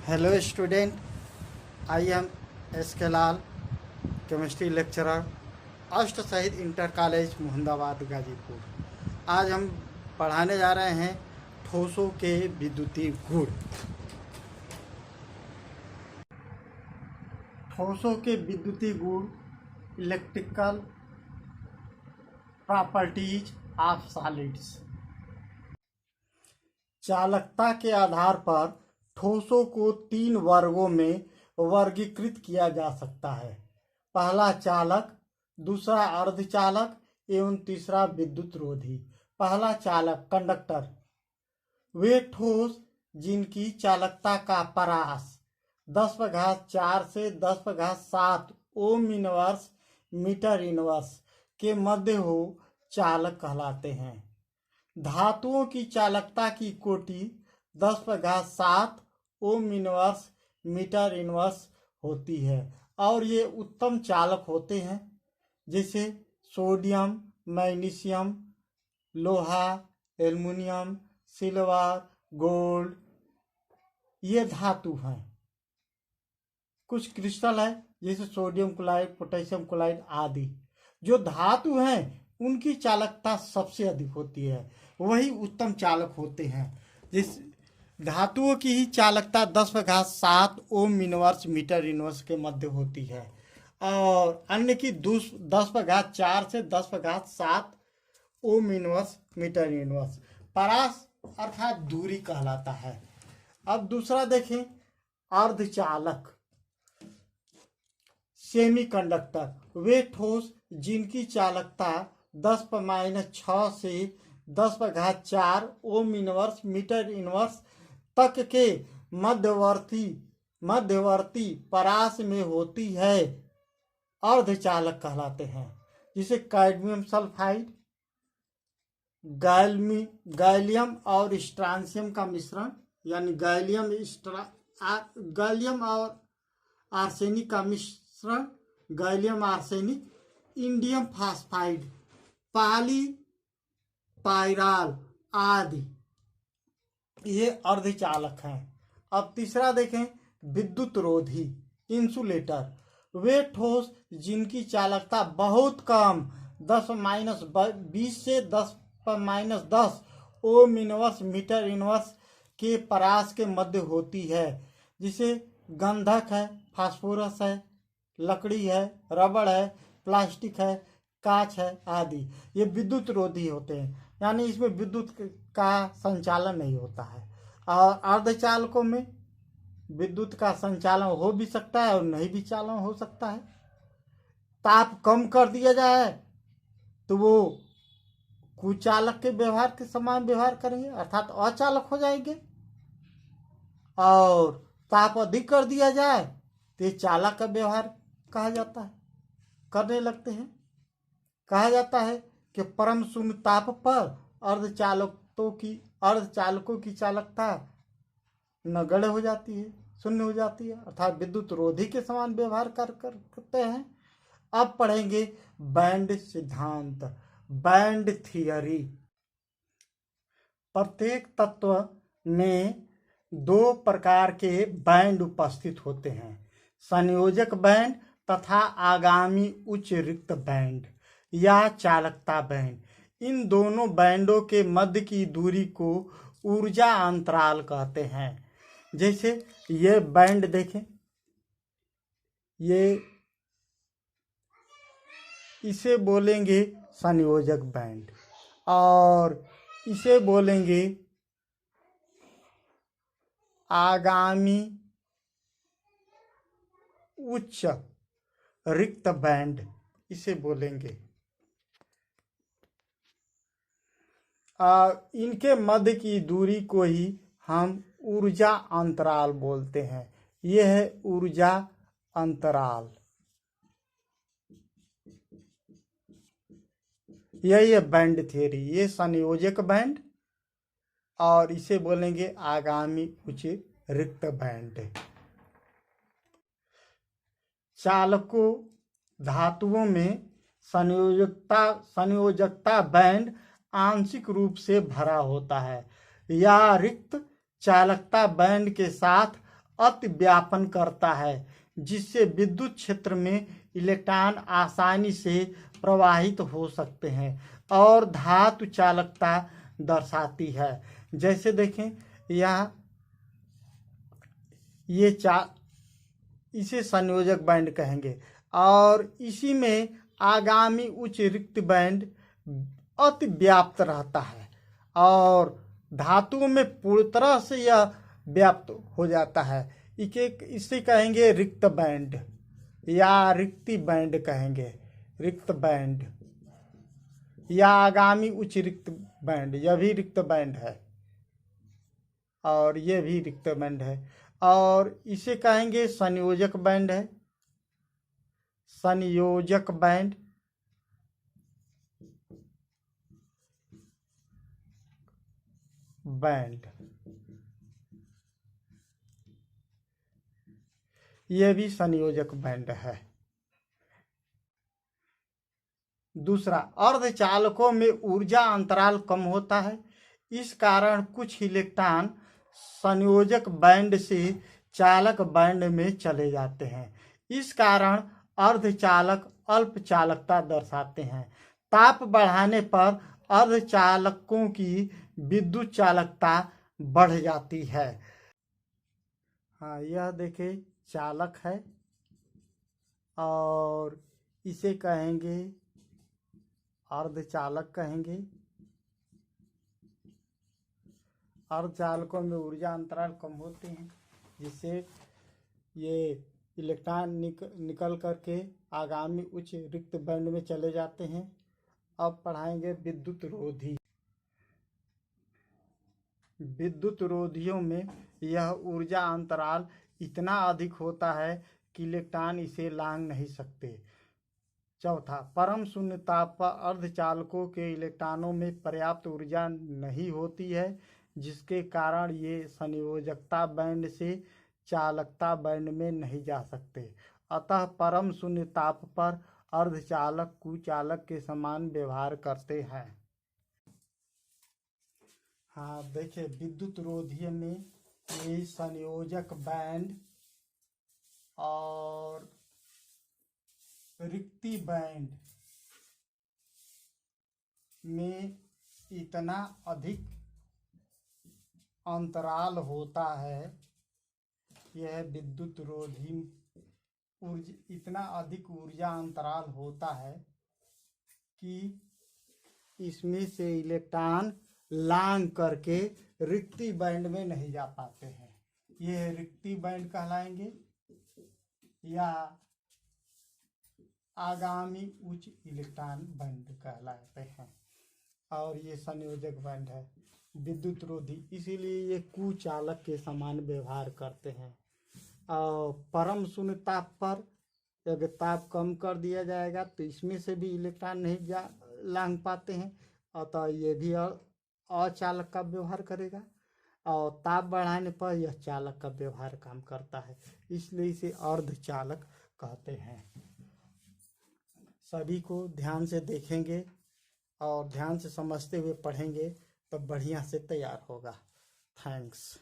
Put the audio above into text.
Hello student, I am S के लाल, chemistry lecturer, अष्ट शहीद इंटर कॉलेज मुहम्मदाबाद गाजीपुर। आज हम पढ़ाने जा रहे हैं ठोसों के विद्युतीय गुण। ठोसों के विद्युतीय गुण, इलेक्ट्रिकल प्रॉपर्टीज ऑफ सॉलिड्स। चालकता के आधार पर ठोसों को 3 वर्गों में वर्गीकृत किया जा सकता है। पहला चालक, दूसरा अर्धचालक एवं तीसरा विद्युत रोधी। पहला चालक कंडक्टर, वे ठोस जिनकी चालकता का परास 10⁻4 से 10⁻7 ओम इनवर्स मीटर इनवर्स के मध्य हो चालक कहलाते हैं। धातुओं की चालकता की कोटि 10⁻7 ओम इनवर्स मीटर इनवर्स होती है और ये उत्तम चालक होते हैं, जैसे सोडियम, मैग्नीशियम, लोहा, एल्युमिनियम, सिल्वर, गोल्ड। ये धातु हैं। कुछ क्रिस्टल है जैसे सोडियम क्लोराइड, पोटेशियम क्लोराइड आदि। जो धातु हैं उनकी चालकता सबसे अधिक होती है, वही उत्तम चालक होते हैं। जिस धातुओं की ही चालकता 10⁻7 ओम इनवर्स मीटर इनवर्स के मध्य होती है और अन्य की 10⁻4 से 10⁻7 ओम इनवर्स मीटर इनवर्स। परास अर्थात दूरी कहलाता है। अब दूसरा देखें, अर्धचालक, सेमीकंडक्टर, वे ठोस जिनकी चालकता 10⁻6 से 10⁻4 ओम इनवर्स मीटर इनवर्स तक के मध्यवर्ती परास में होती है, अर्धचालक कहलाते हैं। जिसे कैडमियम सल्फाइड, गैलियम और स्ट्रांसियम का मिश्रण, यानी गैलियम और आर्सेनिक का मिश्रण, गैलियम आर्सेनिक, इंडियम फास्फाइड, पॉलीपाइराल आदि, ये अर्धचालक हैं। अब तीसरा देखें, विद्युत रोधी, इंसुलेटर, वे ठोस जिनकी चालकता बहुत कम 10⁻20 से 10⁻10 ओम इनवर्स मीटर इनवर्स के परास के मध्य होती है, जिसे गंधक है, फास्फोरस है, लकड़ी है, रबड़ है, प्लास्टिक है, कांच है आदि। ये विद्युत रोधी होते हैं, यानी इसमें विद्युत का संचालन नहीं होता है। और अर्धचालकों में विद्युत का संचालन हो भी सकता है और नहीं भी चालन हो सकता है। ताप कम कर दिया जाए तो वो कुचालक के व्यवहार के समान व्यवहार करेंगे, अर्थात अचालक हो जाएंगे, और ताप अधिक कर दिया जाए तो ये चालक का व्यवहार कहा जाता है, करने लगते हैं। कहा जाता है कि परम शून्य ताप पर अर्धचालकों की चालकता नगण्य हो जाती है, शून्य हो जाती है, अर्थात विद्युत रोधी के समान व्यवहार करते हैं। अब पढ़ेंगे बैंड सिद्धांत, बैंड थियरी। प्रत्येक तत्व में 2 प्रकार के बैंड उपस्थित होते हैं, संयोजक बैंड तथा आगामी उच्च रिक्त बैंड या चालकता बैंड। इन दोनों बैंडों के मध्य की दूरी को ऊर्जा अंतराल कहते हैं। जैसे ये बैंड देखें, इसे बोलेंगे संयोजक बैंड और इसे बोलेंगे आगामी उच्च रिक्त बैंड, इसे बोलेंगे। इनके मध्य की दूरी को ही हम ऊर्जा अंतराल बोलते हैं। यह है ऊर्जा अंतराल। यही है बैंड थ्योरी। ये संयोजक बैंड और इसे बोलेंगे आगामी उच्च रिक्त बैंड। चालकों धातुओं में संयोजकता बैंड आंशिक रूप से भरा होता है या रिक्त चालकता बैंड के साथ अतिव्यापन करता है, जिससे विद्युत क्षेत्र में इलेक्ट्रॉन आसानी से प्रवाहित हो सकते हैं और धातु चालकता दर्शाती है। जैसे देखें यहाँ इसे संयोजक बैंड कहेंगे और इसी में आगामी उच्च रिक्त बैंड अति व्याप्त रहता है और धातुओं में पूरी तरह से यह व्याप्त हो जाता है। इसे कहेंगे रिक्त बैंड या रिक्ति बैंड कहेंगे, रिक्त बैंड या आगामी उच्च रिक्त बैंड, यह भी रिक्त बैंड है और यह भी रिक्त बैंड है। और इसे कहेंगे संयोजक बैंड है, संयोजक बैंड। यह भी संयोजक बैंड है। दूसरा, अर्धचालकों में ऊर्जा अंतराल कम होता है, इस कारण कुछ इलेक्ट्रॉन संयोजक बैंड से चालक बैंड में चले जाते हैं। इस कारण अर्धचालक अल्प चालकता दर्शाते हैं। ताप बढ़ाने पर अर्धचालकों की विद्युत चालकता बढ़ जाती है। हाँ, यह देखिए चालक है और इसे कहेंगे अर्धचालक कहेंगे। अर्धचालकों में ऊर्जा अंतराल कम होते हैं, जिससे ये इलेक्ट्रॉन निकल करके आगामी उच्च रिक्त बैंड में चले जाते हैं। अब पढ़ाएंगे विद्युत रोधी। विद्युत रोधियों में यह ऊर्जा अंतराल इतना अधिक होता है कि इलेक्ट्रॉन इसे लांघ नहीं सकते। चौथा, परम शून्य ताप पर अर्धचालकों के इलेक्ट्रॉनों में पर्याप्त ऊर्जा नहीं होती है, जिसके कारण ये संयोजकता बैंड से चालकता बैंड में नहीं जा सकते। अतः परम शून्य ताप पर अर्धचालक कुचालक के समान व्यवहार करते हैं। हाँ देखिए, विद्युत रोधीय में ये संयोजक बैंड और रिक्ति बैंड में इतना अधिक अंतराल होता है, यह विद्युत रोधी इतना अधिक ऊर्जा अंतराल होता है कि इसमें से इलेक्ट्रॉन लांघ करके रिक्ति बैंड में नहीं जा पाते हैं। यह रिक्ति बैंड कहलाएंगे या आगामी उच्च इलेक्ट्रॉन बैंड कहलाते हैं। और ये संयोजक बैंड है विद्युत रोधी, इसीलिए ये कुचालक के समान व्यवहार करते हैं। और परम शून्य ताप पर अगर ताप कम कर दिया जाएगा तो इसमें से भी इलेक्ट्रॉन नहीं लांघ पाते हैं, अतः ये भी अचालक का व्यवहार करेगा। और ताप बढ़ाने पर यह चालक का व्यवहार काम करता है, इसलिए इसे अर्धचालक कहते हैं। सभी को ध्यान से देखेंगे और ध्यान से समझते हुए पढ़ेंगे, तब बढ़िया से तैयार होगा। थैंक्स।